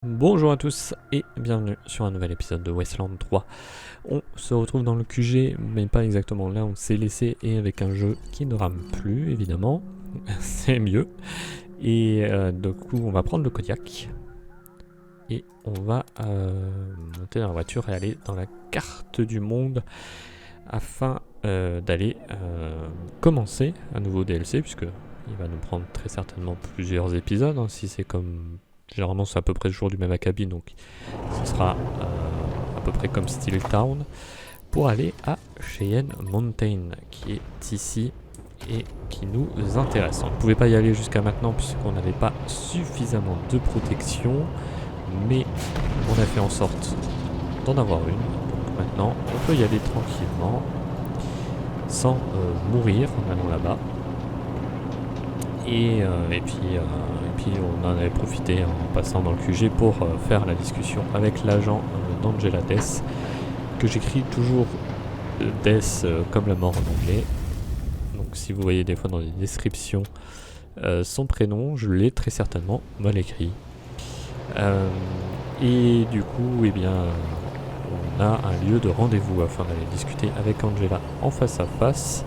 Bonjour à tous et bienvenue sur un nouvel épisode de Wasteland 3. On se retrouve dans le QG, mais pas exactement là, on s'est laissé et avec un jeu qui ne rame plus évidemment, c'est mieux. Et du coup on va prendre le Kodiak et on va monter dans la voiture et aller dans la carte du monde afin d'aller commencer un nouveau DLC, puisque il va nous prendre très certainement plusieurs épisodes, hein, si c'est comme... Généralement c'est à peu près le jour du même acabit, donc ce sera à peu près comme Steel Town, pour aller à Cheynne Mountain, qui est ici et qui nous intéresse. On ne pouvait pas y aller jusqu'à maintenant puisqu'on n'avait pas suffisamment de protection, mais on a fait en sorte d'en avoir une. Donc maintenant on peut y aller tranquillement, sans mourir en allant là-bas. Et puis on en avait profité en passant dans le QG pour faire la discussion avec l'agent d'Angela Death, que j'écris toujours Death comme la mort en anglais. Donc si vous voyez des fois dans les descriptions son prénom, je l'ai très certainement mal écrit. Et du coup, eh bien, on a un lieu de rendez-vous afin d'aller discuter avec Angela en face à face.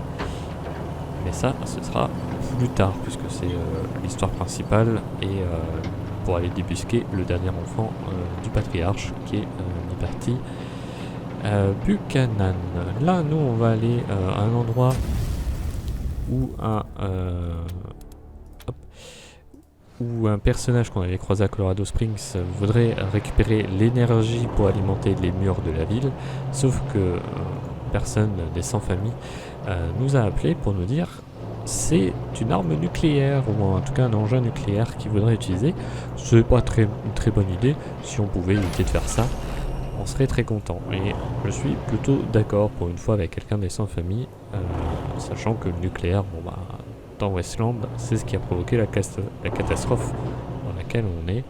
Mais ça, ce sera plus tard, puisque c'est l'histoire principale, et pour aller débusquer le dernier enfant du patriarche, qui est mi-parti Buchanan. Là, nous, on va aller à un endroit où un personnage qu'on avait croisé à Colorado Springs voudrait récupérer l'énergie pour alimenter les murs de la ville, sauf que personne des sans-famille nous a appelé pour nous dire c'est une arme nucléaire, ou en tout cas un engin nucléaire qu'il voudrait utiliser. C'est pas une très bonne idée. Si on pouvait éviter de faire ça, on serait très content. Et je suis plutôt d'accord pour une fois avec quelqu'un des sans-famille, sachant que le nucléaire, bon bah, dans Wasteland, c'est ce qui a provoqué la catastrophe dans laquelle on est.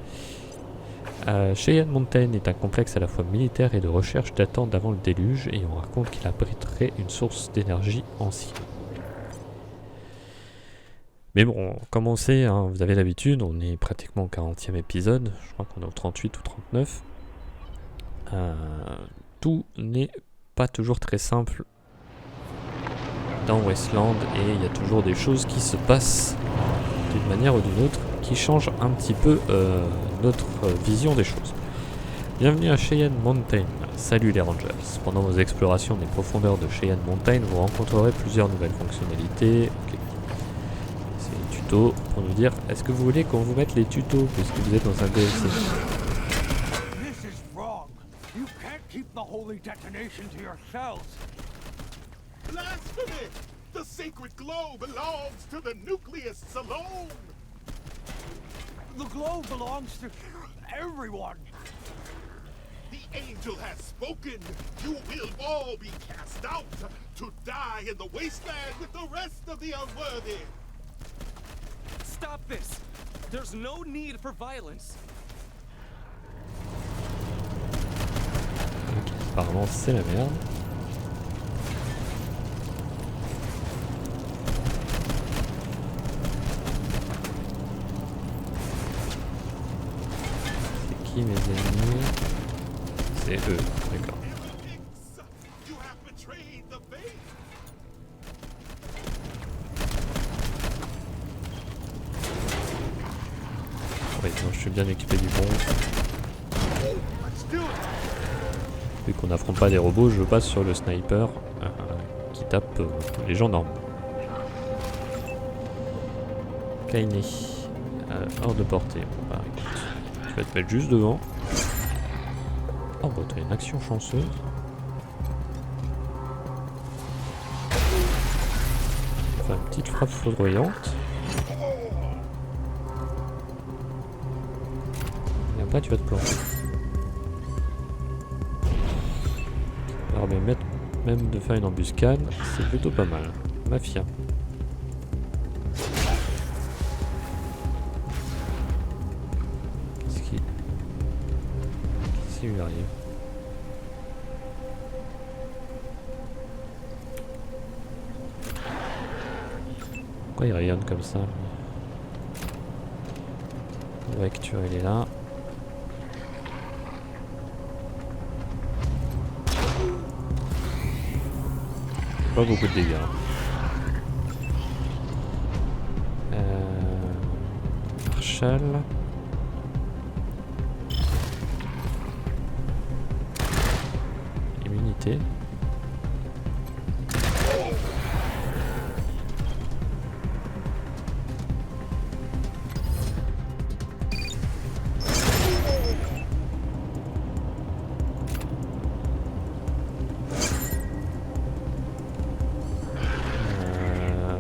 Cheyenne Mountain est un complexe à la fois militaire et de recherche datant d'avant le déluge, et on raconte qu'il abriterait une source d'énergie ancienne. Mais bon, comme on sait, hein, vous avez l'habitude, on est pratiquement au 40e épisode, je crois qu'on est au 38 ou 39. Tout n'est pas toujours très simple dans Wasteland, et il y a toujours des choses qui se passent d'une manière ou d'une autre qui changent un petit peu notre vision des choses. Bienvenue à Cheyenne Mountain. Salut les Rangers. Pendant vos explorations des profondeurs de Cheyenne Mountain, vous rencontrerez plusieurs nouvelles fonctionnalités. C'est les tutos pour nous dire, est-ce que vous voulez qu'on vous mette les tutos puisque vous êtes dans un DLC? This is wrong. You can't keep the holy detonation to yourselves. Blasphemy! The sacred glow belongs to the nucleists alone! The glow belongs to everyone. The angel has spoken! You will all be cast out to die in the wasteland with the rest of the unworthy! Stop this! There's no need for violence. Ok, apparemment c'est la merde. C'est qui mes ennemis? C'est eux, d'accord. You have betrayed the faith! Oui, non, je suis bien équipé du bon. Vu qu'on n'affronte pas des robots, je passe sur le sniper qui tape les gens normaux. Cheynne, hors de portée. Bon, bah écoute, tu vas te mettre juste devant. Oh bah t'as une action chanceuse. Enfin, une petite frappe foudroyante. Et après tu vas te planter. Alors même de faire une embuscade, c'est plutôt pas mal. Mafia. Qu'est-ce qui lui arrive? Pourquoi il rayonne comme ça? On va actuer, il est là. Pas beaucoup de dégâts. Marshall. Immunité.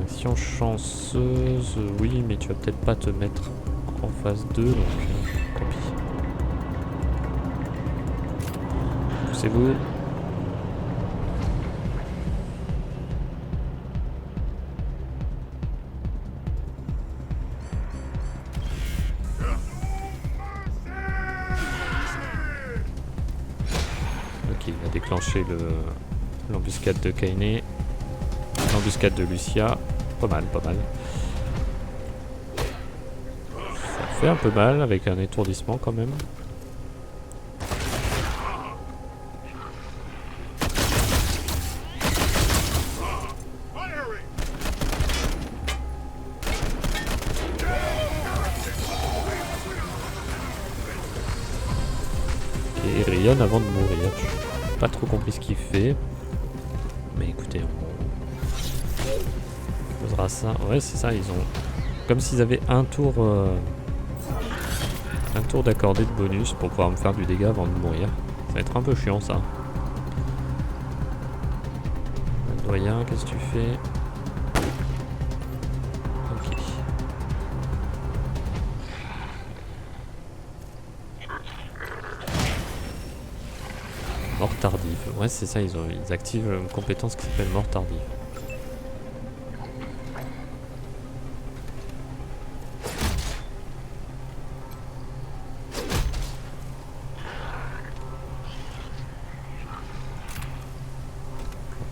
Action chanceuse, oui, mais tu vas peut-être pas te mettre en phase 2, donc tant pis. Poussez-vous. Ok, il va déclencher l'embuscade de Cheynne. L'embuscade de Lucia. Pas mal, pas mal. Ça fait un peu mal avec un étourdissement quand même. Et il rayonne avant de mourir. J'ai pas trop compris ce qu'il fait. Mais écoutez, on posera ça. Ouais, c'est ça, ils ont... Comme s'ils avaient un tour d'accordé de bonus pour pouvoir me faire du dégât avant de mourir. Ça va être un peu chiant ça. Doyen, qu'est-ce que tu fais? Ok. Mort tardive. Ouais, c'est ça, ils activent une compétence qui s'appelle mort tardive.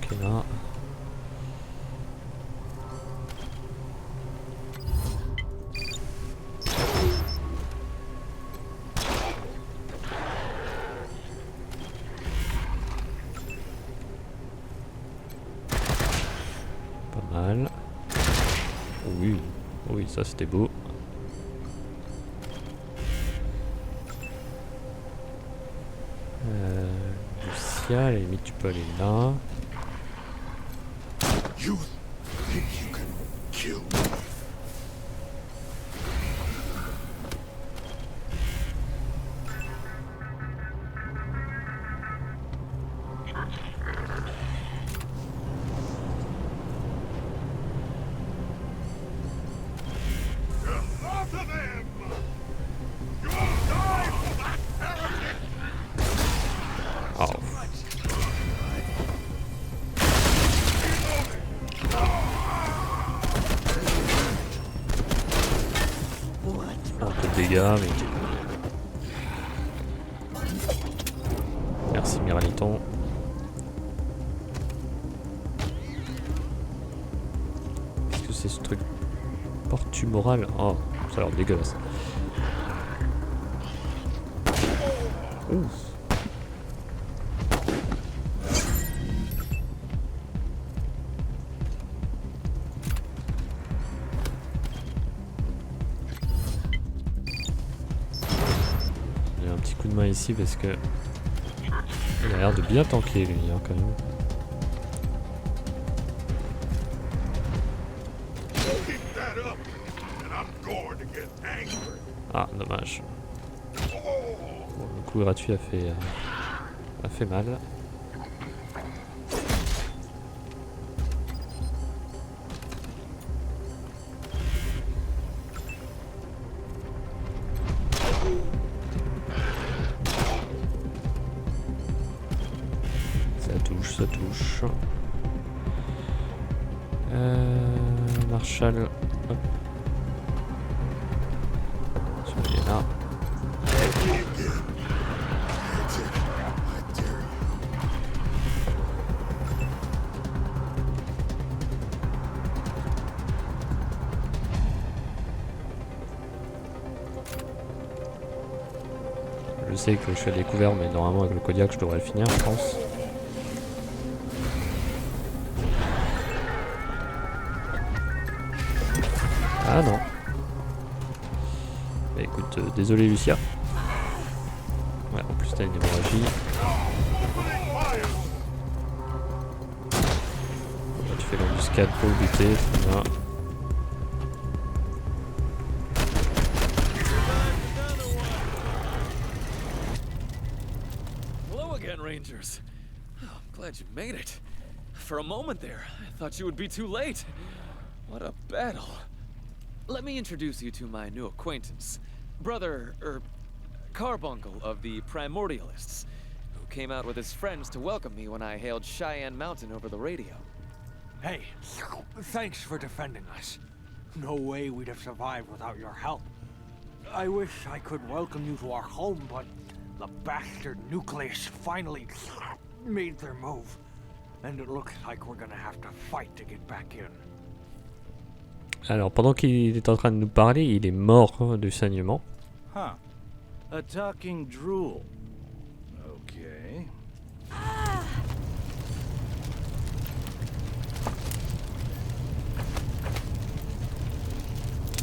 Ok, là. Oui, oui, ça c'était beau. Lucia, à la limite tu peux aller là. You think you can kill me? Enough of them! You'll die for that heretic! Oh. Un peu de dégâts, mais... Merci Miraliton. Qu'est-ce que c'est ce truc? Porte morale. Oh, ça a l'air dégueulasse. Ouh. Il y a un petit coup de main ici parce que il a l'air de bien tanker lui hein, quand même. Keep that up, and I'm going to get angry. Ah, dommage. Bon, le coup gratuit a fait mal. Ça touche, ça touche. Marshall. Hop. Il est là. Je sais que je suis à découvert, mais normalement avec le Kodiak je devrais le finir, je pense. désolé Lucia. Ouais, en plus t'as une hémorragie. Là, tu fais l'embuscade pour le buter, très bien. Hello again, Rangers. Oh, I'm glad you made it. For a moment there, I thought you would be too late. What a battle. Let me introduce you to my new acquaintance, Brother, Carbuncle of the Primordialists, who came out with his friends to welcome me when I hailed Cheyenne Mountain over the radio. Hey, thanks for defending us. No way we'd have survived without your help. I wish I could welcome you to our home, but the bastard nucleus finally made their move. And it looks like we're gonna have to fight to get back in. Alors pendant qu'il est en train de nous parler, il est mort du saignement. Huh. A talking drool. Okay.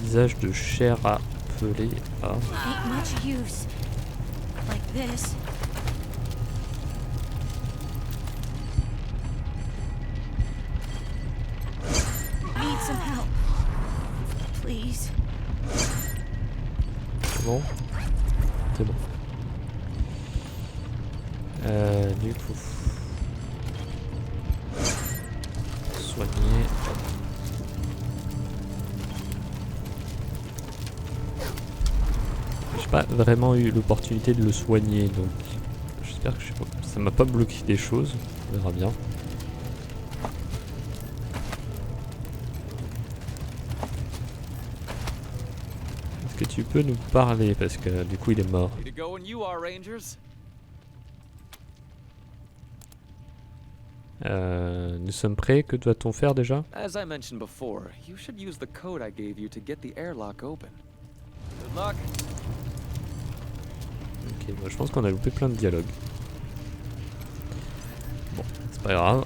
Visage de chair appelé à... Ain't much use. Like this. Need some help. Please. C'est bon. C'est bon. Du coup... Soigner... J'ai pas vraiment eu l'opportunité de le soigner, donc j'espère que ça m'a pas bloqué des choses, on verra bien. Est-ce que tu peux nous parler, parce que du coup il est mort. Way to go when you are, Rangers. Nous sommes prêts, que doit-on faire déjà? As I mentioned before, you should use the code I gave you to get the airlock open. Good luck. Ok, moi je pense qu'on a loupé plein de dialogues. Bon, c'est pas grave.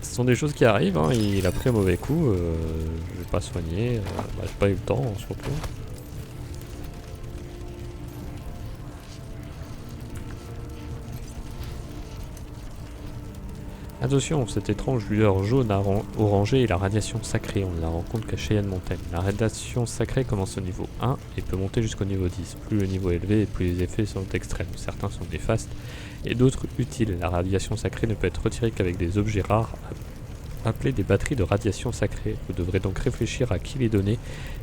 Ce sont des choses qui arrivent, hein. Il a pris un mauvais coup, je vais pas soigner, j'ai pas eu le temps surtout. Attention, cette étrange lueur jaune orangée est la radiation sacrée, on ne la rencontre qu'à Cheynne Mountain. La radiation sacrée commence au niveau 1 et peut monter jusqu'au niveau 10. Plus le niveau est élevé et plus les effets sont extrêmes. Certains sont néfastes et d'autres utiles. La radiation sacrée ne peut être retirée qu'avec des objets rares appelés des batteries de radiation sacrée. Vous devrez donc réfléchir à qui les donner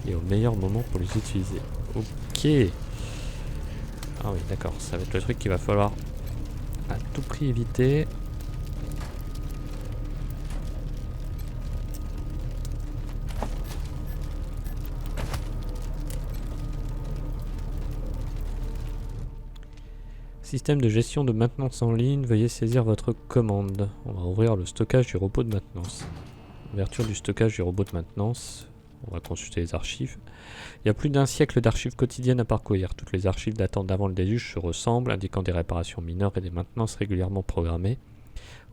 et au meilleur moment pour les utiliser. Ok. Ah oui, d'accord, ça va être le truc qu'il va falloir à tout prix éviter. Système de gestion de maintenance en ligne, veuillez saisir votre commande. On va ouvrir le stockage du robot de maintenance. Ouverture du stockage du robot de maintenance. On va consulter les archives. Il y a plus d'un siècle d'archives quotidiennes à parcourir. Toutes les archives datant d'avant le déluge se ressemblent, indiquant des réparations mineures et des maintenances régulièrement programmées.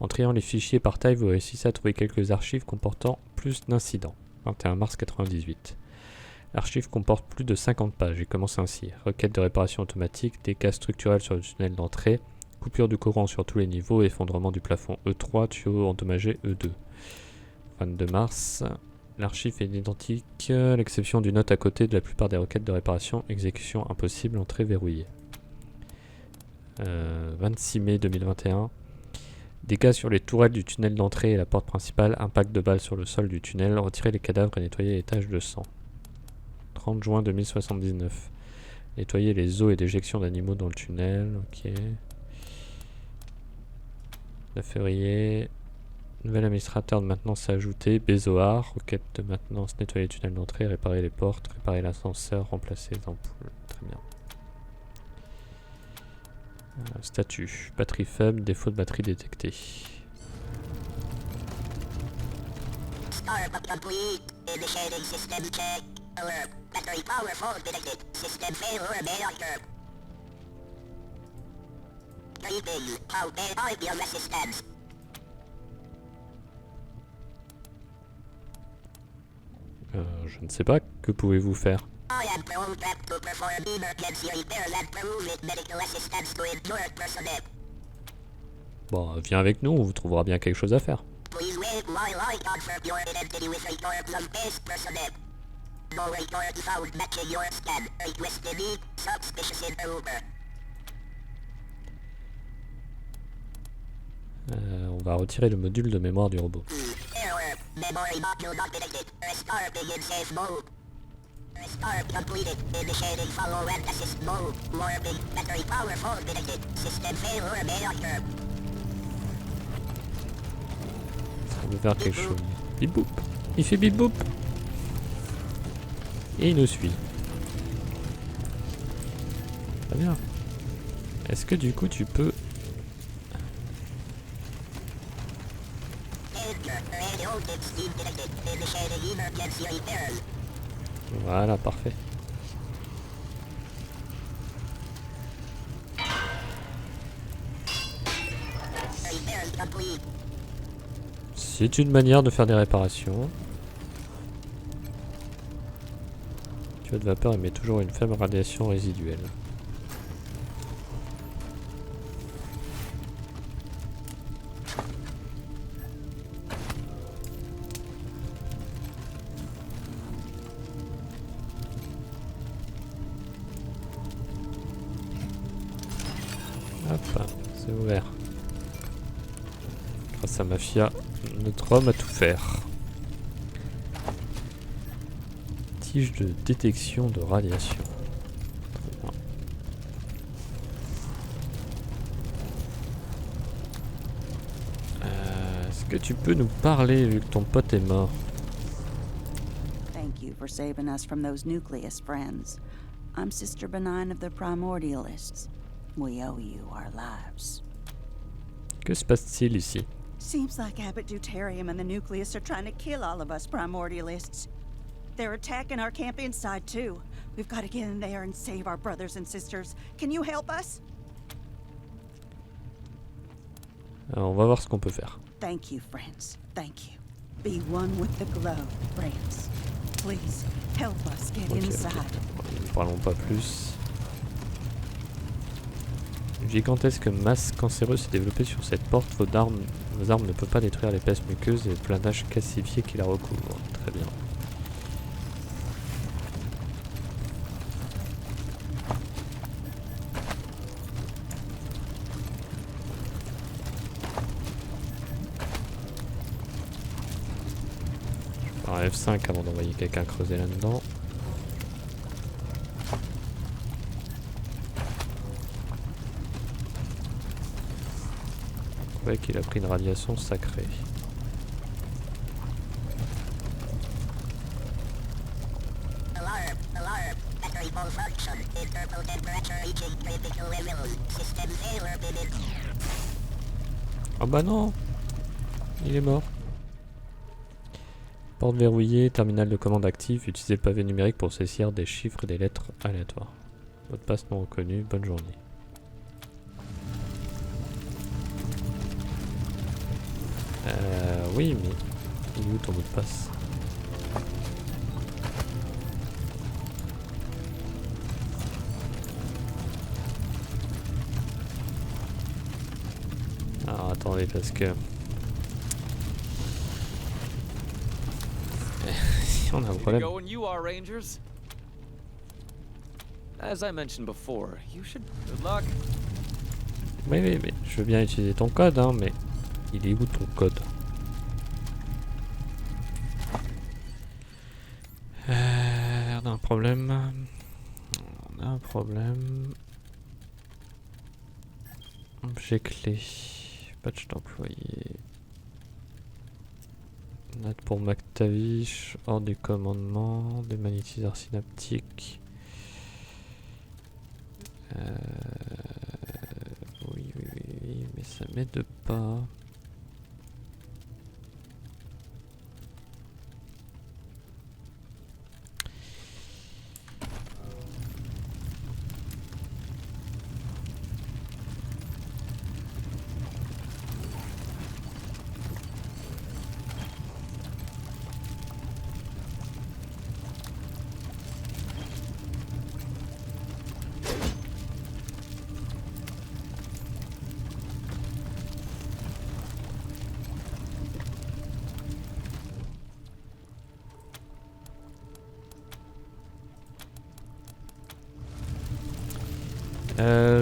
En triant les fichiers par taille, vous réussissez à trouver quelques archives comportant plus d'incidents. 21 mars 1998. L'archive comporte plus de 50 pages et commence ainsi. Requête de réparation automatique, dégâts structurels sur le tunnel d'entrée, coupure du courant sur tous les niveaux, effondrement du plafond E3, tuyau endommagé E2. 22 mars, l'archive est identique, à l'exception d'une note à côté de la plupart des requêtes de réparation, exécution impossible, entrée verrouillée. 26 mai 2021, dégâts sur les tourelles du tunnel d'entrée et la porte principale, impact de balles sur le sol du tunnel, retirer les cadavres et nettoyer les taches de sang. 30 juin 2079. Nettoyer les eaux et déjections d'animaux dans le tunnel. Ok. 9 février. Nouvel administrateur de maintenance ajouté. Bézoard. Requête de maintenance. Nettoyer le tunnel d'entrée. Réparer les portes. Réparer l'ascenseur. Remplacer les ampoules. Très bien. Statut. Batterie faible. Défaut de batterie détecté. Startup complete. Initiating system check. Alert. Battery power fault detected. System failure may occur. Greetings. How may I be of assistance? Je ne sais pas. Que pouvez-vous faire? I and prone prep to perform emergency repairs and prompt medical assistance to injured personnel. Bon, viens avec nous, on vous trouvera bien quelque chose à faire. Please wait while I confirm your identity with reports of base personnel. No report found matching your scan. Request to meet suspicious intruder. On va retirer le module de mémoire du robot. Error. Memory module not detected. Restarting in safe mode. Restart completed. Initiating follow and assist mode. Warning. Battery power fault detected. System failure may occur. On veut faire quelque chose. Bip boop. Il fait bip boop. Et il nous suit. Très bien. Est-ce que du coup tu peux... Voilà, parfait. C'est une manière de faire des réparations. Tuyau de vapeur émet toujours une faible radiation résiduelle. Hop, c'est ouvert. Grâce à Mafia, notre homme a tout faire. Tige de détection de radiation. Très bien. Est-ce que tu peux nous parler vu que ton pote est mort? Thank you for saving us from those nucleus friends. I'm Sister Benign of the Primordialists. We owe you our lives. Que se passe-t-il ici? Seems like Abbot Deuterium and the Nucleus are trying to kill all of us Primordialists. They're attacking our camp inside too. We've got to get in there and save our brothers and sisters. Can you help us? Alors, on va voir ce qu'on peut faire. Thank you, friends. Thank you. Be one with the glow, friends. Please help us get inside. Ne parlons pas plus. Une gigantesque masse cancéreuse s'est développée sur cette porte. Vos armes ne peuvent pas détruire l'épaisse muqueuse et le blindage calcifié qui la recouvre. Très bien. Je vais faire F5 avant d'envoyer quelqu'un creuser là-dedans. Qu'il a pris une radiation sacrée. Oh bah non, il est mort. Porte verrouillée, terminal de commande actif, utilisez le pavé numérique pour saisir des chiffres et des lettres aléatoires. Mot de passe non reconnu, bonne journée. Oui, mais il est où ton mot de passe? Alors attendez, parce que si on a un problème. As I mentioned before, you should good luck. Oui, mais je veux bien utiliser ton code, hein, mais il est où ton code? On a un problème. On a un problème. Objet clé. Patch d'employé. Note pour McTavish. Hors du commandement. Démagnétiseur synaptique. Oui, mais ça m'aide pas.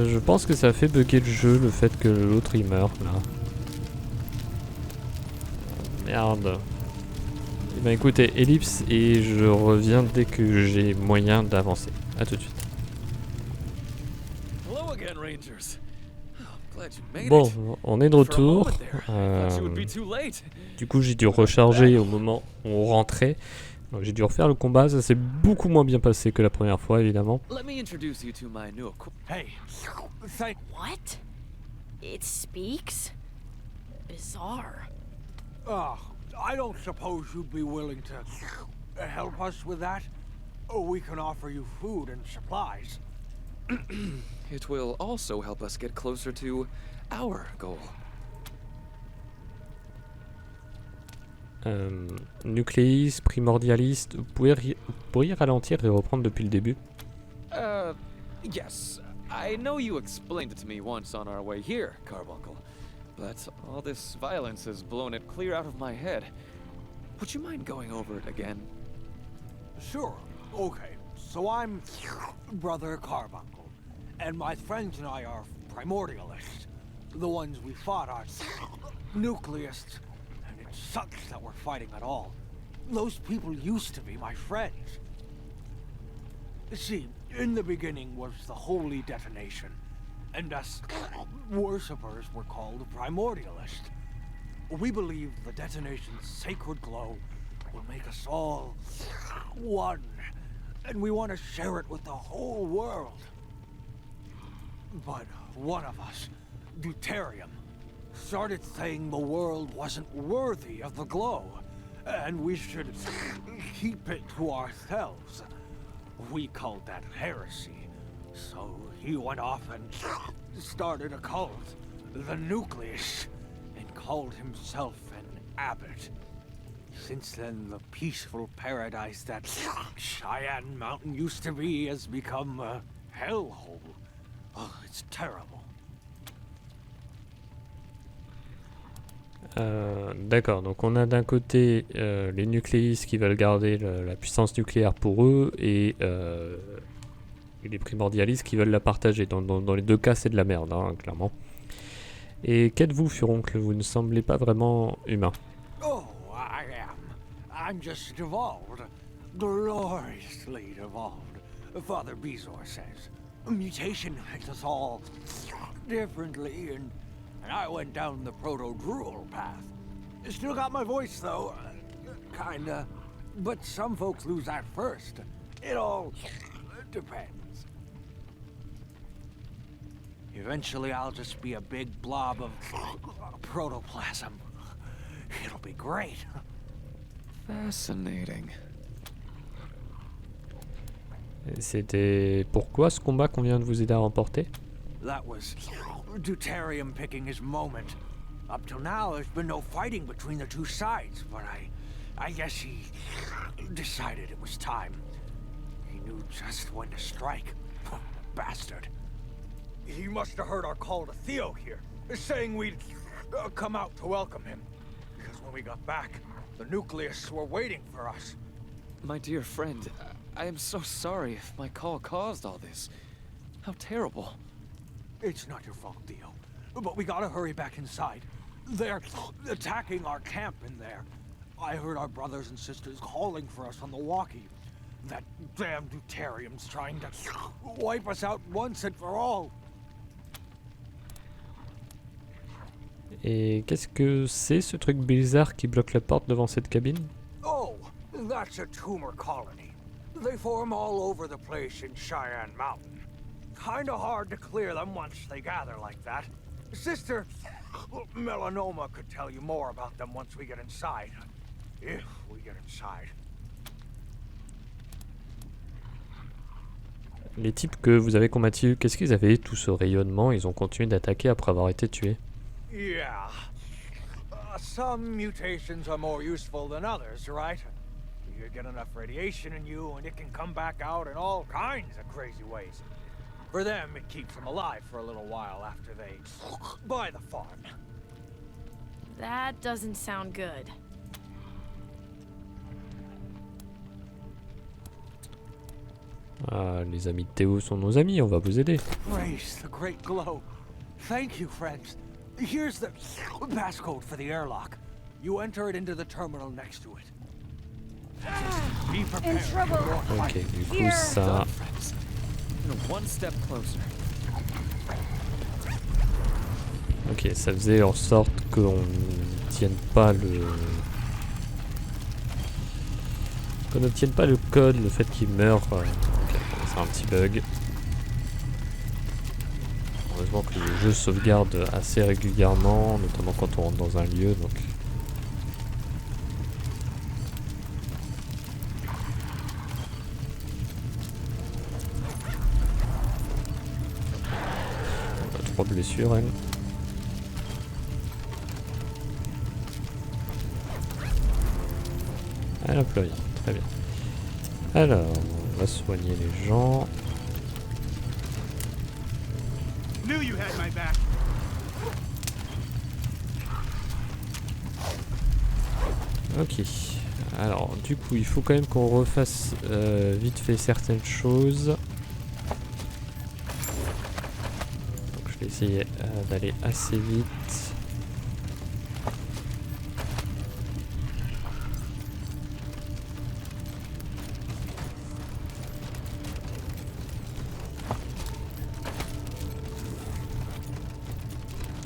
Je pense que ça fait bugger le jeu, le fait que l'autre il meurt là. Merde. Eh ben écoutez, ellipse et je reviens dès que j'ai moyen d'avancer. A tout de suite. Hello again, Rangers. Oh, I'm glad you made Bon, it. on est de For a moment retour. there, I thought you would be too late. Du coup, j'ai dû recharger au moment où on rentrait. Donc j'ai dû refaire le combat. Ça s'est beaucoup moins bien passé que la première fois, évidemment. Let me introduce you to my new Hey, thank. What? It speaks? Bizarre. I don't suppose you'd be willing to help us with that? We can offer you food and supplies. It will also help us get closer to our goal. Nucléiste, primordialiste, vous pourriez ralentir et reprendre depuis le début? Yes. I know you explained it to me once on our way here, Carbuncle. But all this violence has blown it clear out of my head. Would you mind going over it again? Sure. Okay. So I'm Brother Carbuncle, and my friends and I are primordialists. The ones we fought are nucleists, and it sucks that we're fighting at all. Those people used to be my friends. See, in the beginning was the holy detonation, and us worshippers were called primordialists. We believe the detonation's sacred glow will make us all one, and we want to share it with the whole world. But one of us, Deuterium, started saying the world wasn't worthy of the glow, and we should keep it to ourselves. We called that heresy, so he went off and started a cult, the Nucleus, and called himself an abbot. Since then, the peaceful paradise that Cheyenne Mountain used to be has become a hellhole. Oh, it's terrible. D'accord, donc on a d'un côté les nucléistes qui veulent garder la puissance nucléaire pour eux et les primordialistes qui veulent la partager. Dans les deux cas, c'est de la merde, hein, clairement. Et qu'êtes-vous, Furoncle? Vous ne semblez pas vraiment humain. Oh, I am. I'm just evolved. Gloriously evolved, Father Bezor says. Mutation makes us all differently, and I went down the proto-drool path. Still got my voice, though. Kinda. But some folks lose that first. It all depends. Eventually, I'll just be a big blob of protoplasm. It'll be great. Fascinating. C'était pourquoi ce combat qu'on vient de vous aider à remporter? That was Deuterium picking his moment. Up till now, there's been no fighting between the two sides, but I guess he decided it was time. He knew just when to strike. Bastard. He must have heard our call to Theo here, saying we'd come out to welcome him. Because when we got back, the Nucleus were waiting for us. My dear friend, I am so sorry if my call caused all this. How terrible. It's not your fault, Theo. But we gotta hurry back inside. They're attacking our camp in there. I heard our brothers and sisters calling for us on the walkie. That damn Deuterium's trying to wipe us out once and for all. Et qu'est-ce que c'est ce truc bizarre qui bloque la porte devant cette cabine? Oh, that's a tumor colony. They form all over the place in Cheyenne Mountain. Kinda hard to clear them once they gather like that. Sister Melanoma could tell you more about them once we get inside. If we get inside. Les types que vous avez combattus, qu'est-ce qu'ils avaient tout ce rayonnement? Ils ont continué d'attaquer après avoir été tués. Yeah. Some mutations are more useful than others, right? You get enough radiation in you and it can come back out in all kinds of crazy ways. For them, it keeps them alive for a little while after they buy the farm. That doesn't sound good. Ah, les amis de Théo sont nos amis, on va vous aider. Praise the great glow. Thank you, friends. Here's the passcode for the airlock. You enter it into the terminal next to it. Be prepared. trouble. Ok, du coup ça... Friends. You're one step closer. Ok, ça faisait en sorte qu'on n'obtienne pas le... Qu'on n'obtienne pas le code, le fait qu'il meure. Ok, c'est un petit bug. Heureusement que le jeu sauvegarde assez régulièrement, notamment quand on rentre dans un lieu, donc... On a 3 blessures, elle. Elle a plus rien, très bien. Alors, on va soigner les gens. Knew you had my back. Ok. Alors, du coup, il faut quand même qu'on refasse vite fait certaines choses. Donc, je vais essayer d'aller assez vite.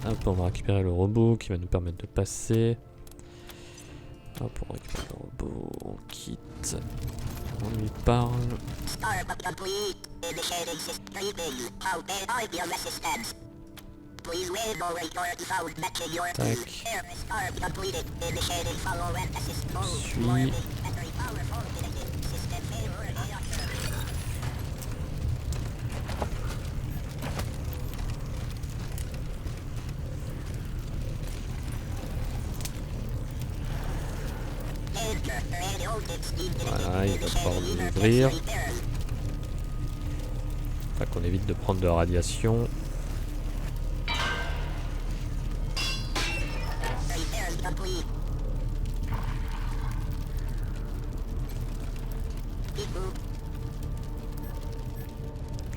Hop, on va récupérer le robot qui va nous permettre de passer. Hop, on récupère le robot, on quitte, on lui parle. Startup complete. Initiating system reading. How may I be of assistance? Please wait no report found matching your Tac. Startup completed. Initiating follow and assist mode. Suis. Warning. Battery power phone connected. System failure. Voilà, il va pouvoir l'ouvrir. Enfin qu'on évite de prendre de la radiation.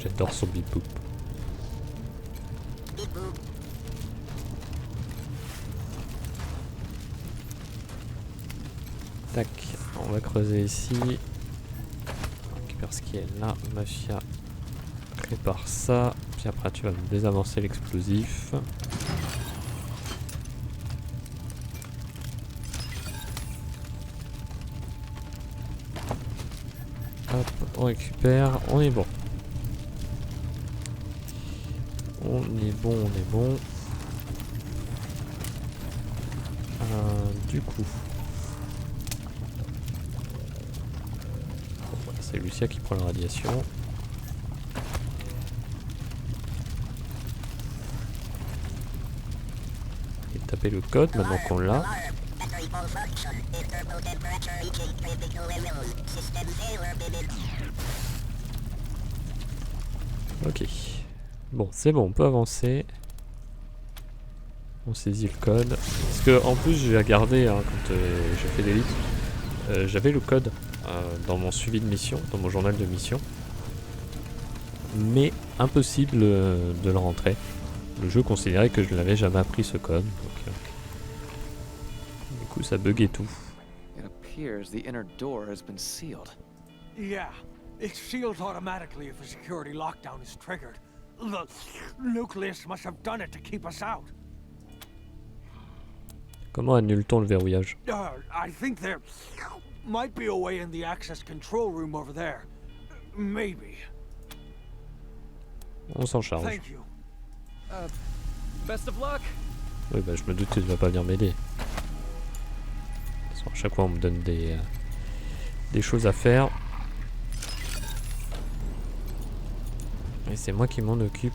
J'adore son bip boop. Tac, on va creuser ici. On récupère ce qui est là. Mafia prépare ça. Puis après tu vas me désamorcer l'explosif. Hop, on récupère. On est bon. On est bon, on est bon. Du coup... C'est Lucia qui prend la radiation. Et taper le code maintenant qu'on l'a. Ok. Bon, c'est bon, on peut avancer. On saisit le code. Parce que en plus j'ai regardé hein, quand j'ai fait l'élite. J'avais le code dans mon suivi de mission, dans mon journal de mission. Mais impossible de le rentrer. Le jeu considérait que je ne l'avais jamais appris ce code. Donc, du coup ça buguait tout. It appears the inner door has been sealed. Yeah, it seals automatically if a security lockdown is triggered. The nucleus must have done it to keep us out. Comment annule-t-on le verrouillage? I think there might be a way in the access control room over there. Maybe. On s'en charge. Thank you. Best of luck. Oui, bah je me doute que tu vas pas venir m'aider. De toute façon, à chaque fois on me donne des choses à faire. Et c'est moi qui m'en occupe.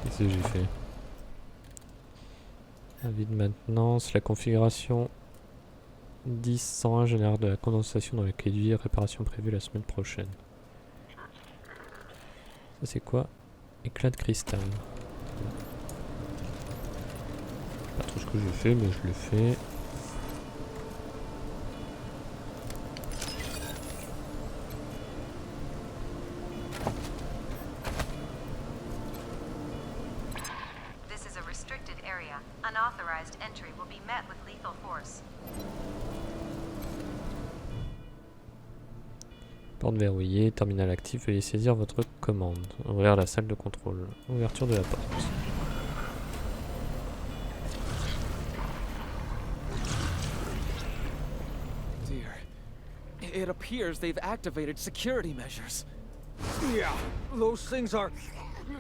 Qu'est-ce que j'ai fait? Avis de maintenance, la configuration 10-101 génère de la condensation dans les clés de vie, réparation prévue la semaine prochaine. Ça c'est quoi? Éclat de cristal. Pas trop ce que j'ai fait, mais je le fais. Porte verrouillée, terminal actif, veuillez saisir votre commande. Ouvrir la salle de contrôle. Ouverture de la porte. Dear, it appears they've activated security measures. Yeah, those things are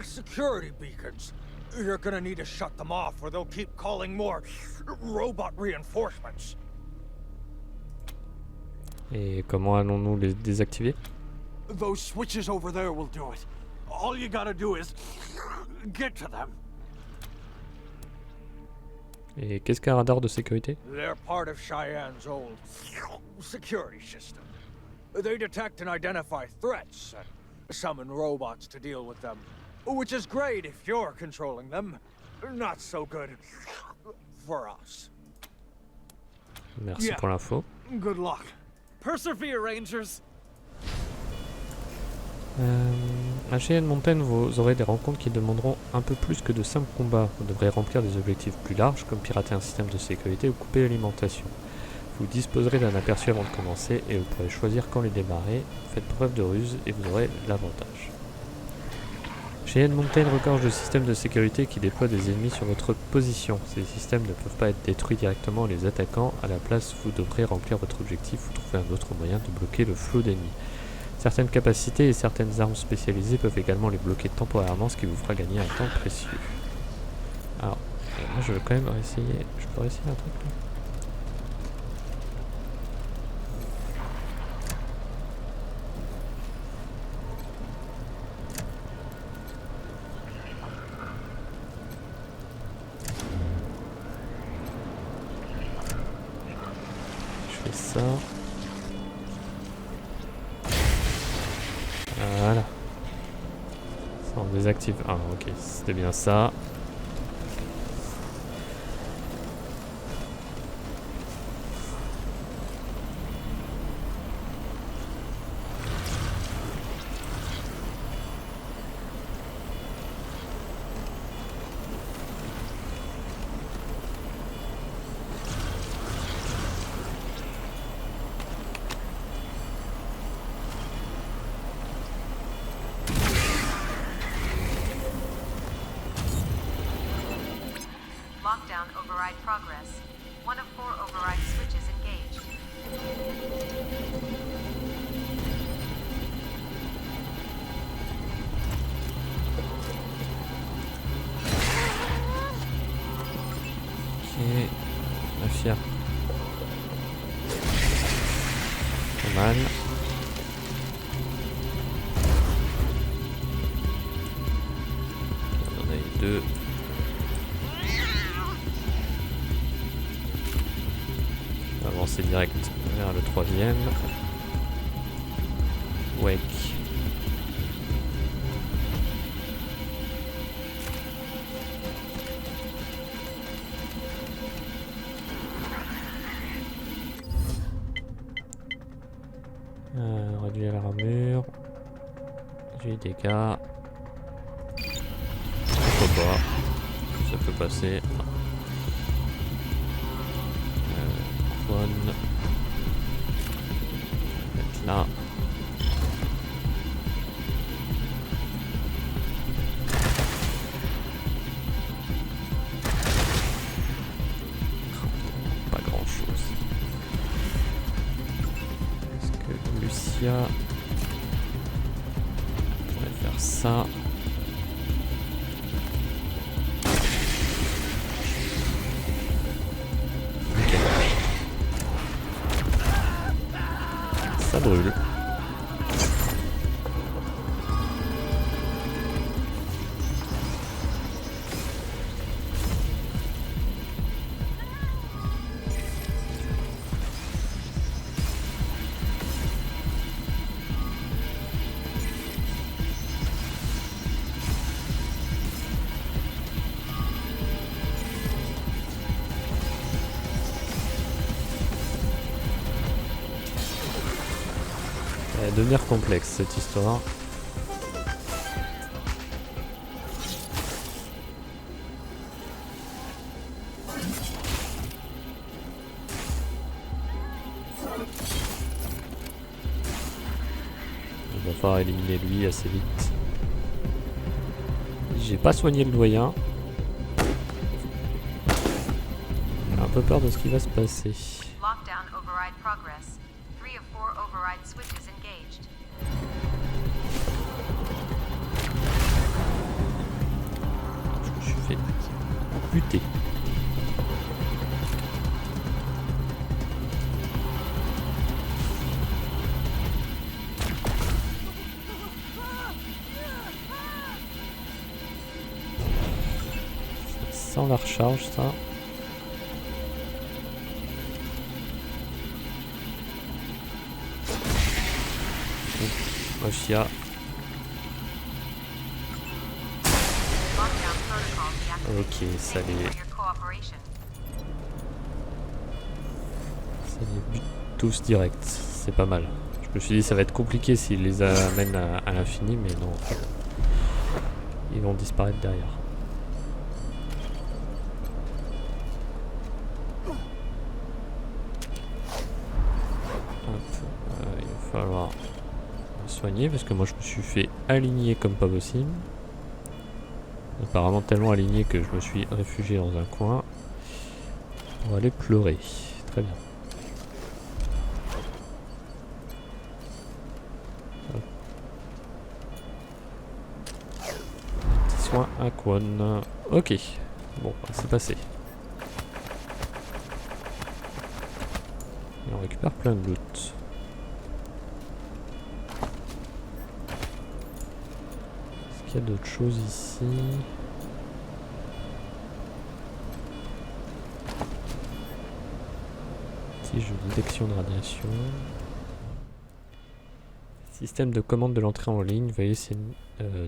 security beacons. You're gonna need to shut them off or they'll keep calling more robot reinforcements. Et comment allons-nous les désactiver? Those switches over there will do it. All you gotta do is get to them. Et qu'est-ce qu'un radar de sécurité? They're part of Cheyenne's old security system. They detect and identify threats and summon robots to deal with them. Which is great if you're controlling them. Not so good for us. Merci pour l'info. Good luck. Persevere, Rangers! À Cheynne Mountain, vous aurez des rencontres qui demanderont un peu plus que de simples combats. Vous devrez remplir des objectifs plus larges, comme pirater un système de sécurité ou couper l'alimentation. Vous disposerez d'un aperçu avant de commencer et vous pourrez choisir quand les démarrer. Faites preuve de ruse et vous aurez l'avantage. Cheynne Mountain regorge de systèmes de sécurité qui déploient des ennemis sur votre position. Ces systèmes ne peuvent pas être détruits directement en les attaquant. À la place, vous devrez remplir votre objectif ou trouver un autre moyen de bloquer le flot d'ennemis. Certaines capacités et certaines armes spécialisées peuvent également les bloquer temporairement, ce qui vous fera gagner un temps précieux. Alors, moi je vais quand même essayer. Je peux essayer un truc là. Je fais ça. Voilà. Ça on désactive. Ah ok, c'était bien ça. Lockdown override progress. One of 4 override switches engaged. Ok. Mafia. Pas mal. On en a eu 2. Avancer direct vers le 3e. Wake. Réduire l'armure. J'ai des dégâts. Pourquoi pas. Ça peut passer. Mettre là. Pas grand chose. Est-ce que Lucia pourrait faire ça? Ça brûle. devenir complexe cette histoire. Il va falloir éliminer lui assez vite. J'ai pas soigné le doyen. J'ai un peu peur de ce qui va se passer. Lockdown override progress. 3 of 4 override switches engaged. Je me suis fait buter. Sans la recharge, ça. Russia. Ok, ça les bute tous direct. C'est pas mal. Je me suis dit ça va être compliqué s'ils les amènent à l'infini, mais non. En fait, ils vont disparaître derrière. Il va falloir soigner parce que moi je me suis fait aligner comme pas possible. Apparemment tellement aligné que je me suis réfugié dans un coin pour aller pleurer. Très bien. Hop. Petit soin aquan. Ok. Bon, c'est passé. Et on récupère plein de loot. Est-ce qu'il y a d'autres choses ici? Tige de détection de radiation. Système de commande de l'entrée en ligne. Veuillez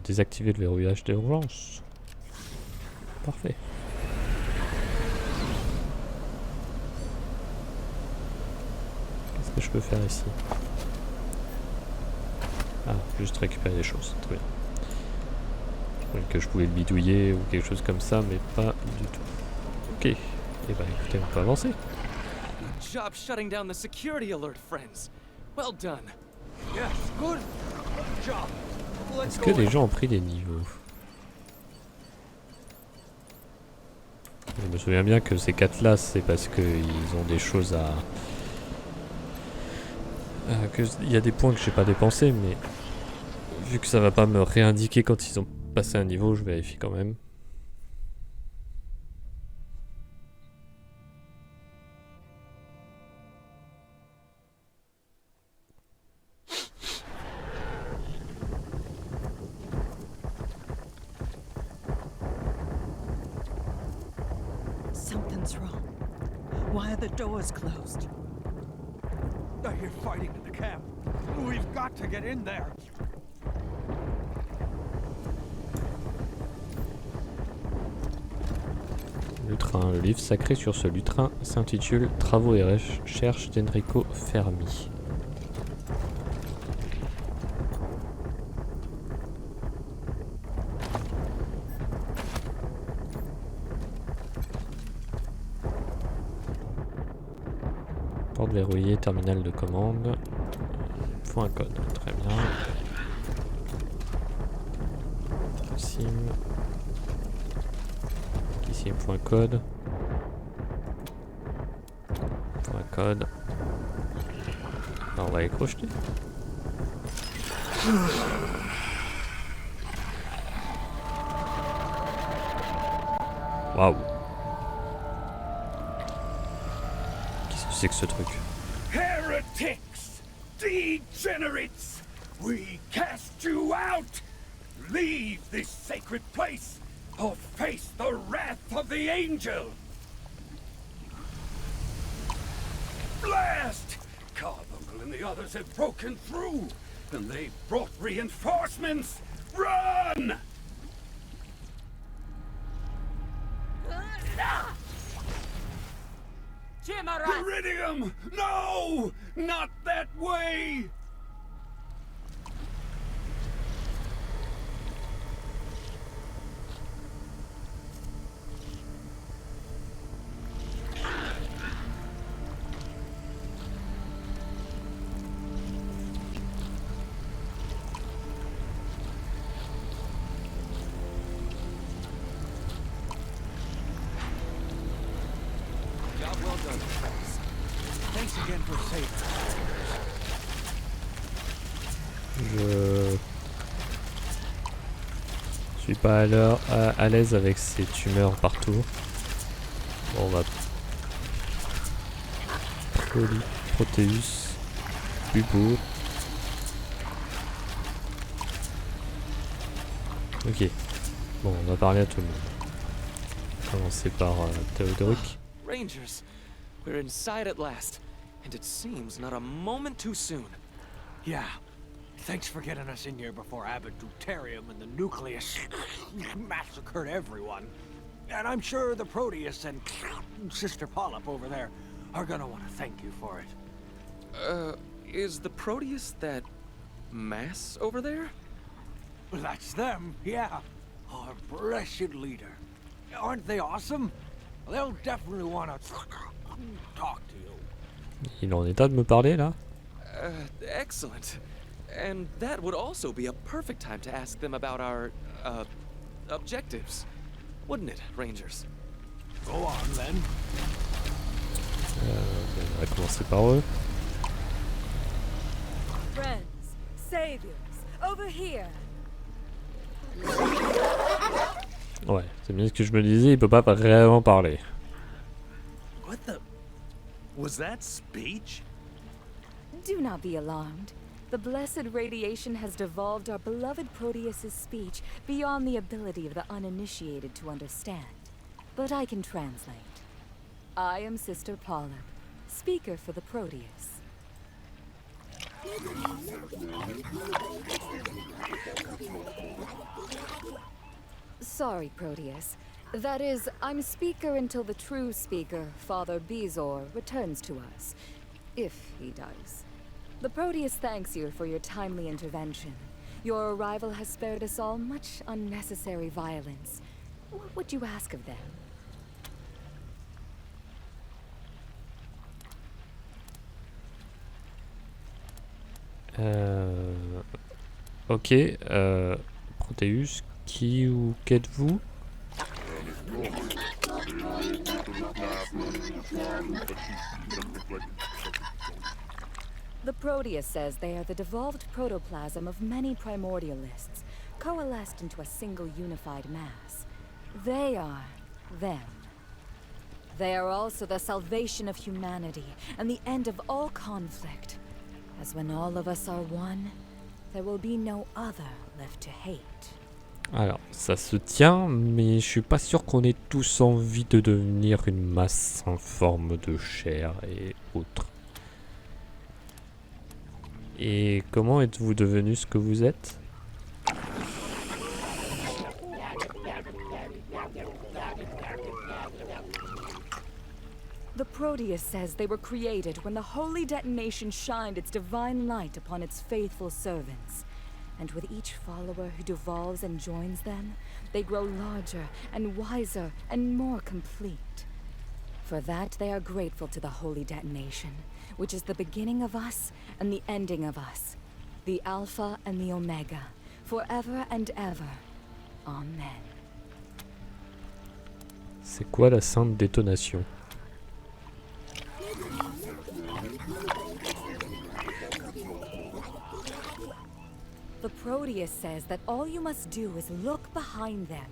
désactiver le verrouillage d'urgence. Parfait. Qu'est-ce que je peux faire ici? Ah, juste récupérer des choses. Très bien. Je croyais que je pouvais le bidouiller ou quelque chose comme ça, mais pas du tout. Ok. Et bah écoutez, on peut avancer. Good job shutting down the security alert, friends. Well done. Yes, good job. Let's Est-ce que go les in. gens ont pris des niveaux? Je me souviens bien que ces 4 là, c'est parce qu'ils ont des choses à... il y a des points que j'ai pas dépensés, mais vu que ça va pas me réindiquer quand ils ont passé un niveau, je vérifie quand même. Something's wrong. Why are the doors closed? I hear fighting in the camp. We've got to get in there. Lutrin. Le livre sacré sur ce lutrin s'intitule Travaux et recherches d'Enrico Fermi. Porte verrouillée, terminal de commande. Faut un code, très bien. Sim. Ici, point code. Point code. Alors, on va les crocheter. Waouh. Qu'est-ce que c'est que ce truc? Heretics! Degenerates! We cast you out! Leave this sacred place, or face the wrath of the angel! Blast! Carbuncle and the others have broken through, and they've brought reinforcements! Run! Iridium! No! Not that way! for saving us. Je suis pas à l'aise avec ces tumeurs partout. Bon, on va Proteus, Bubo. Ok. Bon, on va parler à tout le monde. Commencer par Théodoric. Rangers, we're inside at last, and it seems not a moment too soon. Yeah. Thanks for getting us in here before Abbot Deuterium and the Nucleus massacred everyone. And I'm sure the Proteus and Sister Polyp over there are gonna want to thank you for it. Is the Proteus that mass over there? That's them, yeah. Our blessed leader. Aren't they awesome? They'll definitely want to talk to you. Il est en état de me parler là? Excellent. And that would also be a perfect time to ask them about our, objectives. Wouldn't it, Rangers? Go on, then. On va commencer par eux. Friends, saviors, over here. Ouais, c'est bien ce que je me disais, il peut pas vraiment parler. What the... Was that speech? Do not be alarmed. The blessed radiation has devolved our beloved Proteus's speech beyond the ability of the uninitiated to understand. But I can translate. I am Sister Polyp, speaker for the Proteus. Sorry, Proteus. That is, I'm speaker until the true speaker, Father Bezor, returns to us. If he does. The Proteus thanks you for your timely intervention. Your arrival has spared us all much unnecessary violence. What would you ask of them? Ok, Proteus, qui ou qu'êtes-vous? The Proteus says they are the devolved protoplasm of many primordialists, coalesced into a single unified mass. They are them. They are also the salvation of humanity and the end of all conflict. As when all of us are one, there will be no other left to hate. Alors, ça se tient, mais je suis pas sûr qu'on ait tous envie de devenir une masse en forme de chair et autres. Et comment êtes-vous devenu ce que vous êtes? The Proteus says they were created when the holy detonation shined its divine light upon its faithful servants. And with each follower who devolves and joins them, they grow larger and wiser and more complete. For that they are grateful to the holy detonation, which is the beginning of us and the ending of us, the Alpha and the Omega, forever and ever. Amen. C'est quoi la sainte détonation? The Proteus says that all you must do is look behind them.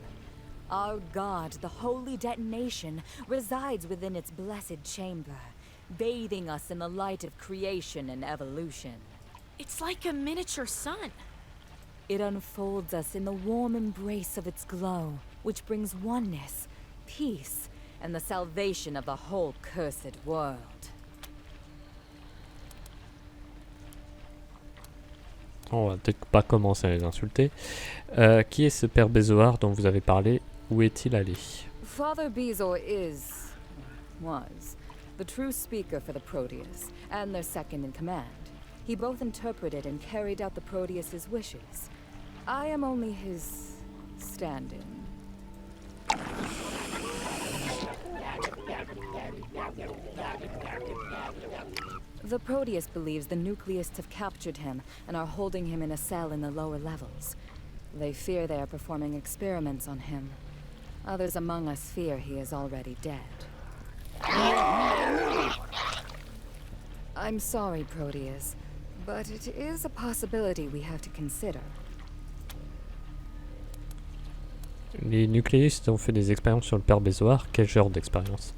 Our god, the holy detonation, resides within its blessed chamber, bathing us in the light of creation and evolution. It's like a miniature sun. It unfolds us in the warm embrace of its glow, which brings oneness, peace, and the salvation of the whole cursed world. On va peut-être pas commencer à les insulter. Qui est ce père Bézoard dont vous avez parlé? Où est-il allé? Father Bezor was, the true speaker for the Proteus, and their second in command. He both interpreted and carried out the Proteus's wishes. I am only his stand-in. The Proteus believes the Nucleists have captured him and are holding him in a cell in the lower levels. They fear they are performing experiments on him. Others among us fear he is already dead. I'm sorry, Proteus, but it is a possibility we have to consider. Les nucléistes ont fait des expériences sur le père Bézoard. Quel genre d'expérience?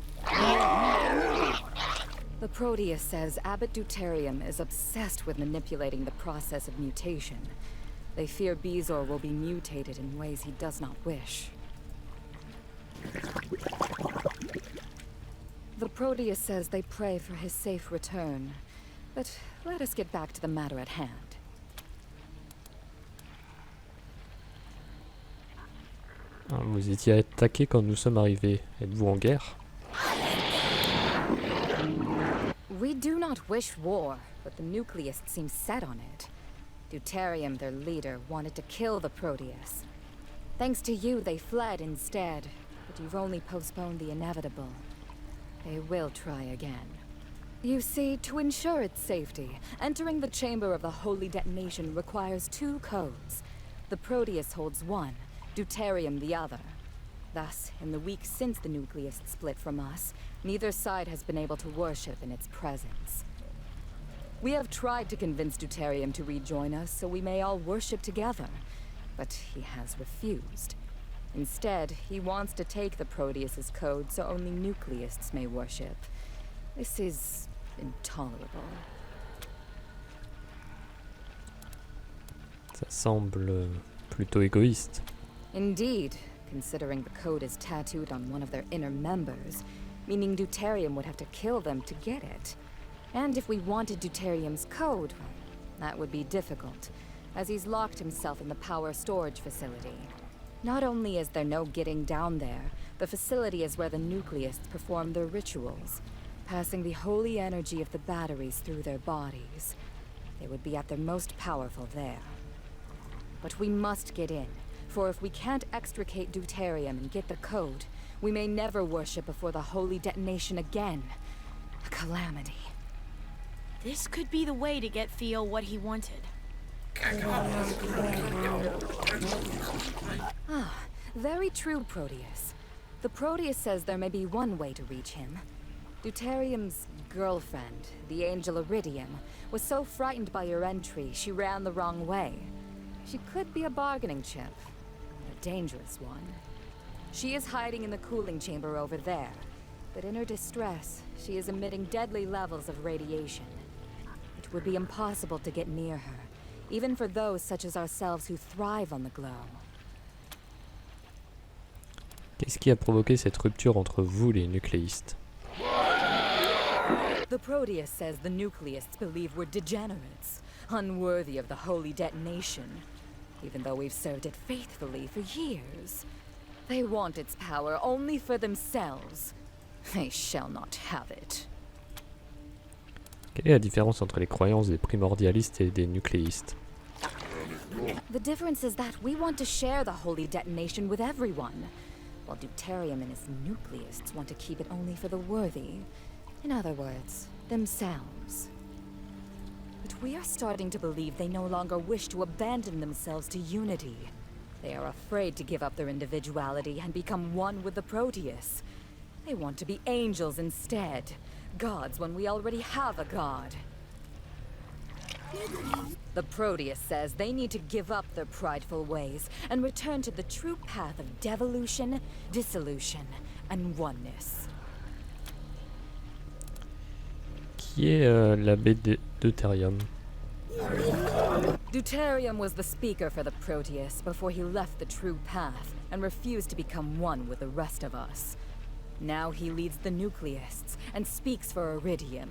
The Proteus says Abbot Deuterium is obsessed with manipulating the process of mutation. They fear Bezor will be mutated in ways he does not wish. The Proteus says they pray for his safe return. But let us get back to the matter at hand. Vous étiez attaqué quand nous sommes arrivés. Êtes-vous en guerre? We do not wish war, but the Nucleists seem set on it. Deuterium, their leader, wanted to kill the Proteus. Thanks to you, they fled instead, but you've only postponed the inevitable. They will try again. You see, to ensure its safety, entering the chamber of the Holy Detonation requires 2 codes. The Proteus holds one, Deuterium the other. Thus, in the weeks since the Nucleists split from us, neither side has been able to worship in its presence. We have tried to convince Deuterium to rejoin us so we may all worship together, but he has refused. Instead, he wants to take the Proteus's code so only Nucleists may worship. This is intolerable. Ça semble plutôt égoïste. Indeed, considering the code is tattooed on one of their inner members, meaning Deuterium would have to kill them to get it. And if we wanted Deuterium's code, well, that would be difficult, as he's locked himself in the power storage facility. Not only is there no getting down there, the facility is where the Nucleists perform their rituals, passing the holy energy of the batteries through their bodies. They would be at their most powerful there. But we must get in, for if we can't extricate Deuterium and get the code, we may never worship before the Holy Detonation again. A calamity. This could be the way to get Theo what he wanted. Ah, very true, Proteus. The Proteus says there may be one way to reach him. Deuterium's girlfriend, the angel Iridium, was so frightened by your entry, she ran the wrong way. She could be a bargaining chip, a dangerous one. She is hiding in the cooling chamber over there, but in her distress, she is emitting deadly levels of radiation. It would be impossible to get near her, even for those such as ourselves who thrive on the glow. Qu'est-ce qui a provoqué cette rupture entre vous, les nucléistes? The Proteus says the Nucleists believe we're degenerates, unworthy of the Holy Detonation, even though we've served it faithfully for years. They want its power only for themselves. They shall not have it. Quelle est la différence entre les croyances des primordialistes et des nucléistes? The difference is that we want to share the Holy Detonation with everyone, while Deuterium and his Nucleists want to keep it only for the worthy. In other words, themselves. But we are starting to believe they no longer wish to abandon themselves to unity. They are afraid to give up their individuality and become one with the Proteus. They want to be angels instead. Gods when we already have a god. The Proteus says they need to give up their prideful ways and return to the true path of devolution, dissolution, and oneness. Qui est l'abbé Deuterium? Deuterium was the speaker for the Proteus before he left the true path and refused to become one with the rest of us. Now he leads the Nucleists and speaks for Iridium.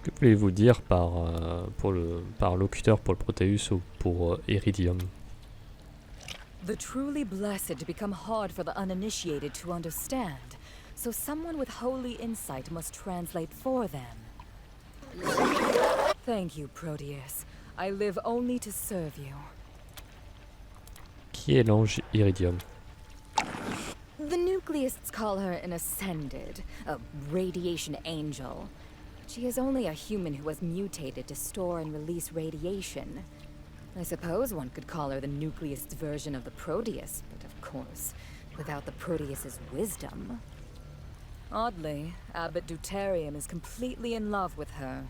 Que voulez-vous dire par locuteur pour le Proteus ou pour Iridium? The truly blessed become hard for the uninitiated to understand, so someone with holy insight must translate for them. Thank you, Proteus. I live only to serve you. Qui est l'ange Iridium? The Nucleists call her an ascended, a radiation angel. She is only a human who has mutated to store and release radiation. I suppose one could call her the Nucleist version of the Proteus, but of course, without the Proteus's wisdom. Oddly, Abbot Deuterium is completely in love with her.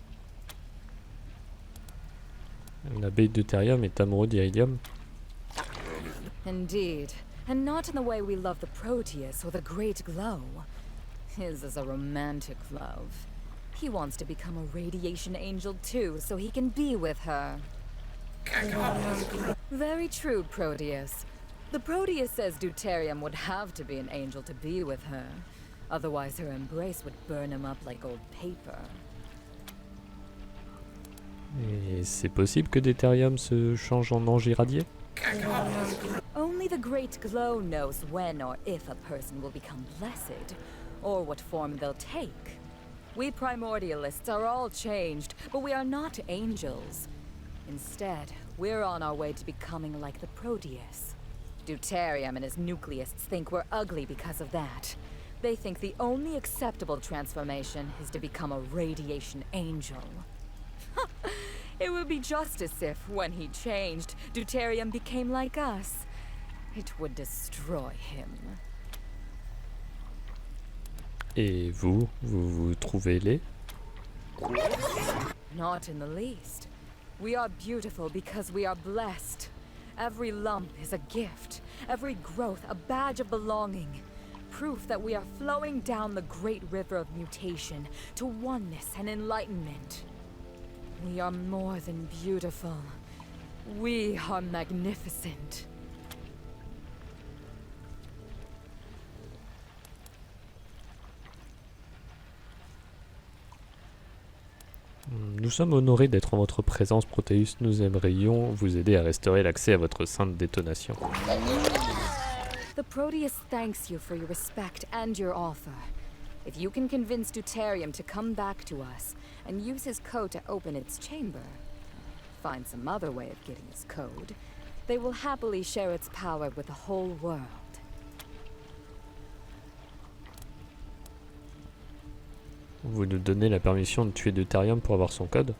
L'abbé Deuterium est amoureux d'Iridium. Indeed, and not in the way we love the Proteus or the Great Glow. His is a romantic love. He wants to become a radiation angel too, so he can be with her. Very true, Proteus. The Proteus says Deuterium would have to be an angel to be with her. Otherwise her embrace would burn him up like old paper. Et c'est possible que Deuterium se change en ange irradié? Only the Great Glow knows when or if a person will become blessed, or what form they'll take. We primordialists are all changed, but we are not angels. Instead, we're on our way to becoming like the Proteus. Deuterium and his nucleists think we're ugly because of that. They think the only acceptable transformation is to become a radiation angel. It would be just as if, when he changed, Deuterium became like us. It would destroy him. Et vous trouvez laid? Not in the least. We are beautiful because we are blessed. Every lump is a gift, every growth a badge of belonging. Proof that we are flowing down the great river of mutation to oneness and enlightenment. We are more than beautiful. We are magnificent. Nous sommes honorés d'être en votre présence, Proteus. Nous aimerions vous aider à restaurer l'accès à votre sainte détonation. The Proteus thanks you for your respect and your offer. If you can convince Deuterium to come back to us and use his code to open its chamber, find some other way of getting his code, they will happily share its power with the whole world. Vous nous donnez la permission de tuer Deuterium pour avoir son code?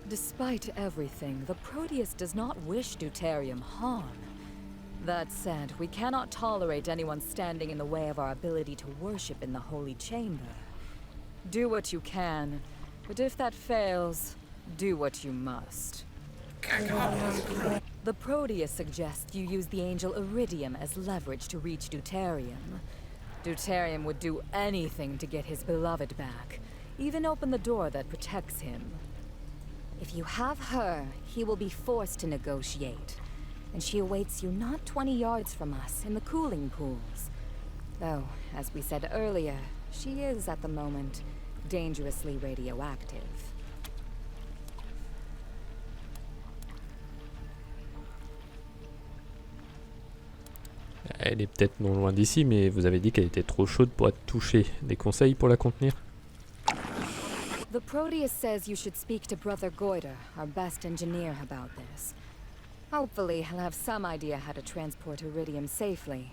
Despite everything, the Proteus does not wish Deuterium harm. That said, we cannot tolerate anyone standing in the way of our ability to worship in the Holy Chamber. Do what you can, but if that fails, do what you must. The Proteus suggests you use the angel Iridium as leverage to reach Deuterium. Deuterium would do anything to get his beloved back, even open the door that protects him. If you have her, he will be forced to negotiate, and she awaits you not 20 yards from us in the cooling pools. Though, as we said earlier, she is at the moment dangerously radioactive. Elle est peut-être non loin d'ici, mais vous avez dit qu'elle était trop chaude pour être touchée. Des conseils pour la contenir? The Proteus says you should speak to Brother Goiter, our best engineer, about this. Hopefully, he'll have some idea how to transport Iridium safely.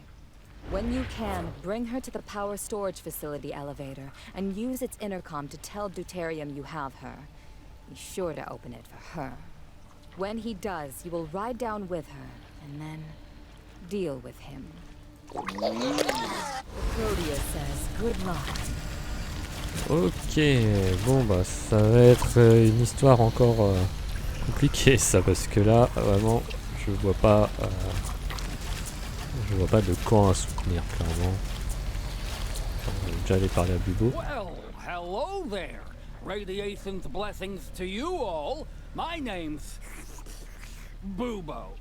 When you can, bring her to the power storage facility elevator and use its intercom to tell Deuterium you have her. Be sure to open it for her. When he does, you will ride down with her, and then deal with him. The Proteus says good luck. Ok, bon bah ça va être une histoire encore compliquée ça, parce que là vraiment je vois pas de camp à soutenir clairement. On va déjà aller parler à Bubo. Well, hello there. Radiation's blessings to you all. My name's Bubo.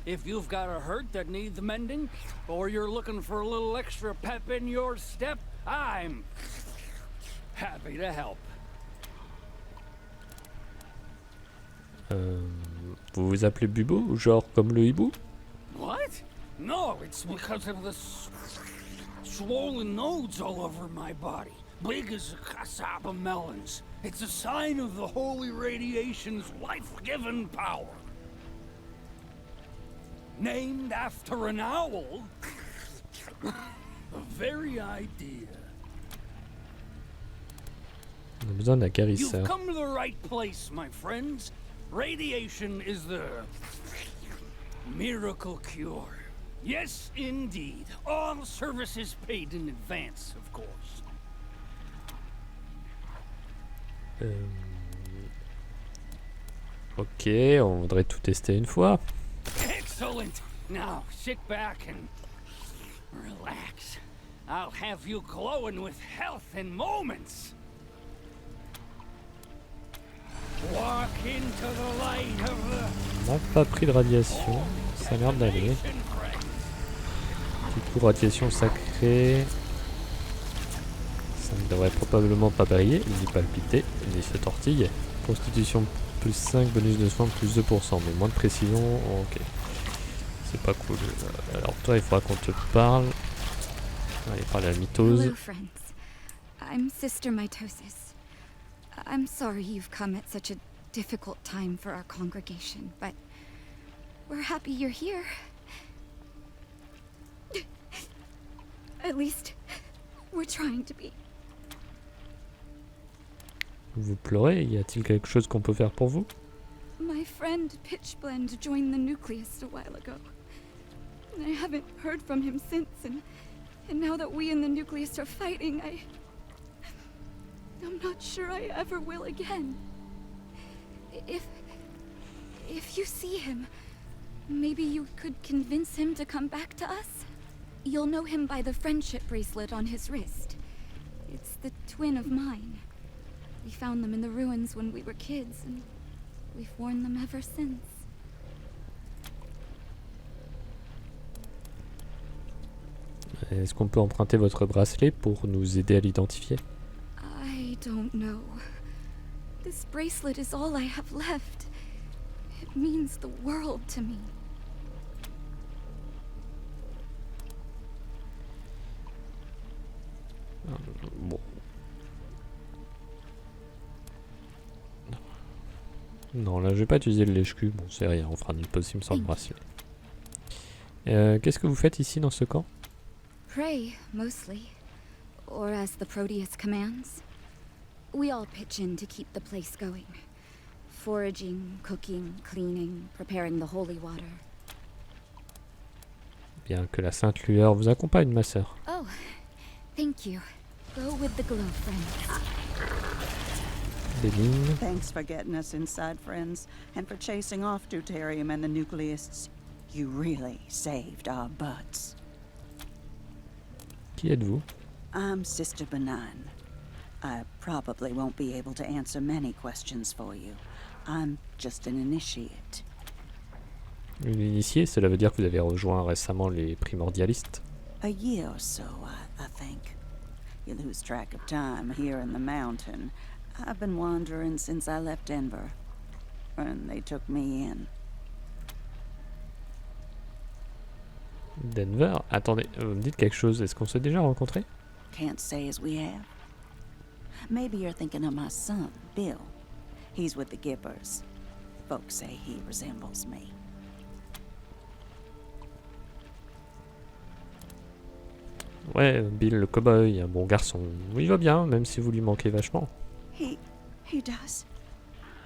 If you've got a hurt that needs mending, or you're looking for a little extra pep in your step, I'm happy to help. Vous vous appelez Bubo ou genre comme le hibou? What? No, it's because of the swollen nodes all over my body. Big as cassava melons. It's a sign of the holy radiation's life-giving power. Named after an owl? The very idea. On a besoin d'un You've guérisseur. come to the right place, my friends. Radiation is the miracle cure. Yes, indeed. All services paid in advance, of course. Ok, on voudrait tout tester une fois. Excellent. Now, sit back and relax. I'll have you glowing with health in moments. Walk into the light of the... On n'a pas pris de radiation, ça a l'air d'aller. Du coup, radiation sacrée. Ça ne devrait probablement pas briller, ni palpiter, ni se tortiller. Constitution plus 5, bonus de soins plus 2%, mais moins de précision, ok. C'est pas cool. Alors toi, il faudra qu'on te parle. Allez, parler à la mitose. Hello, friends. I'm Sister Mitosis. I'm sorry you've come at such a difficult time for our congregation, but we're happy you're here. At least, we're trying to be. Vous pleurez, y a-t-il quelque chose qu'on peut faire pour vous? My friend Pitchblende joined the Nucleus a while ago. I haven't heard from him since, and now that we in the Nucleus are fighting, I'm not sure I ever will again. If you see him, maybe you could convince him to come back to us? You'll know him by the friendship bracelet on his wrist. It's the twin of mine. We found them in the ruins when we were kids, and we've worn them ever since. Est-ce qu'on peut emprunter votre bracelet pour nous aider à l'identifier? I don't know. This bracelet is all I have left. It means the world to me. Bon. Non, là je vais pas utiliser le lèche-cul. Bon, c'est rien, on fera notre possible sans le bracelet. Qu'est-ce que vous faites ici dans ce camp? Pray, mostly. Or as the Proteus commands. We all pitch in to keep the place going. Foraging, cooking, cleaning, preparing the holy water. Bien, que la sainte lueur vous accompagne, ma sœur. Oh, thank you. Go with the glow, friends. Bénigne. Thanks for getting us inside, friends, and for chasing off Deuterium and the Nucleists. You really saved our butts. Qui êtes-vous? I'm Sister Benign. I probably won't be able to answer many questions for you. I'm just an initiate. Une initiée, cela veut dire que vous avez rejoint récemment les primordialistes? A year or so, I think. You lose track of time here in the mountain. I've been wandering since I left Denver, and they took me in. Denver? Attendez, vous me dites quelque chose, est-ce qu'on s'est déjà rencontrés? Can't say as we have. Maybe you're thinking of my son, Bill. He's with the Gippers. Folks say he resembles me. Ouais, Bill le cow-boy, un bon garçon. Il va bien, même si vous lui manquez vachement. He does.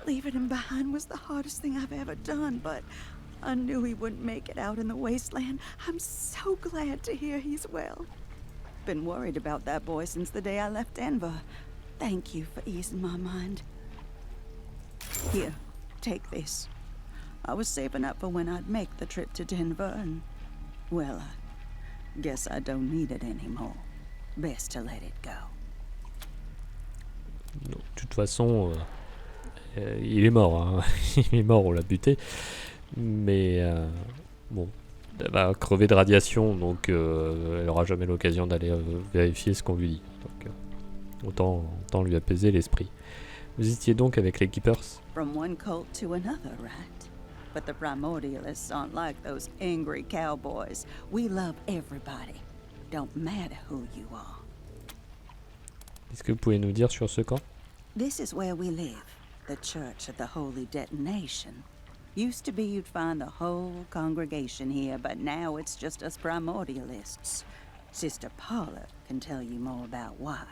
Leaving him behind was the hardest thing I've ever done, but I knew he wouldn't make it out in the Wasteland. I'm so glad to hear he's well. Been worried about that boy since the day I left Denver. Thank you for easing my mind. Here, take this. I was saving up for when I'd make the trip to Denver, and, well, I guess I don't need it anymore. Best to let it go. De toute façon, il est mort, hein. Il est mort, on l'a buté. Mais bon, elle va crever de radiation, donc elle aura jamais l'occasion d'aller vérifier ce qu'on lui dit. Donc autant lui apaiser l'esprit. Vous étiez donc avec les Keepers? From one cult to another, right? But the Primordialists aren't like those angry cowboys. We love everybody. Don't matter who you are. Qu'est-ce que vous pouvez nous dire sur ce camp? This is where we live, the Church of the Holy Detonation. Used to be you'd find the whole congregation here, but now it's just us Primordialists. Sister Paula can tell you more about why.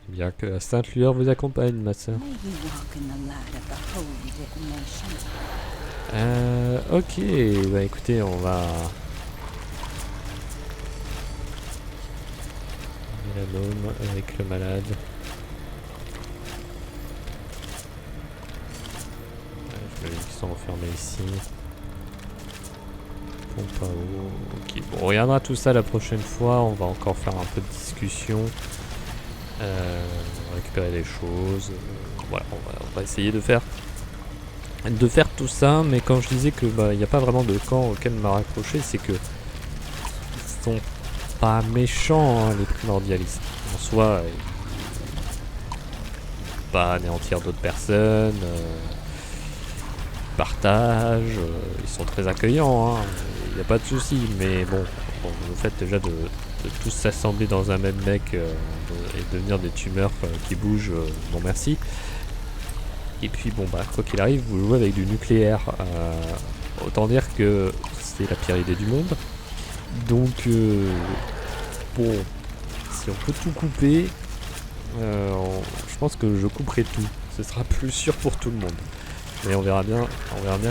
Bien, que la sainte lueur vous accompagne, ma sœur. May you walk in the light of the Holy Detonation. Ok, bah écoutez, on va... la môme avec le malade. Je me dis qu'ils sont enfermés ici. Pompe à eau. Ok, bon, on regardera tout ça la prochaine fois. On va encore faire un peu de discussion. Récupérer les choses. Voilà, on va essayer de faire tout ça. Mais quand je disais que il n'y a pas vraiment de camp auquel me raccrocher, c'est que ils sont pas méchants, hein, les primordialistes. En soi, ils pas anéantir d'autres personnes. Partagent, ils sont très accueillants, hein, il n'y a pas de souci, mais bon, le fait déjà de tous s'assembler dans un même mec et devenir des tumeurs qui bougent, bon merci. Et puis bon bah quoi qu'il arrive, vous jouez avec du nucléaire, autant dire que c'est la pire idée du monde. Donc bon, si on peut tout couper, je pense que je couperai tout, ce sera plus sûr pour tout le monde. Mais on verra bien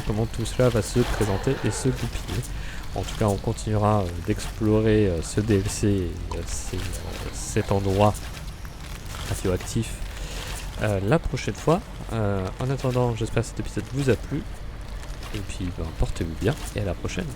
comment tout cela va se présenter et se goupiller. En tout cas, on continuera d'explorer ce DLC, cet endroit radioactif la prochaine fois. En attendant, j'espère que cet épisode vous a plu. Et puis, portez-vous bien et à la prochaine.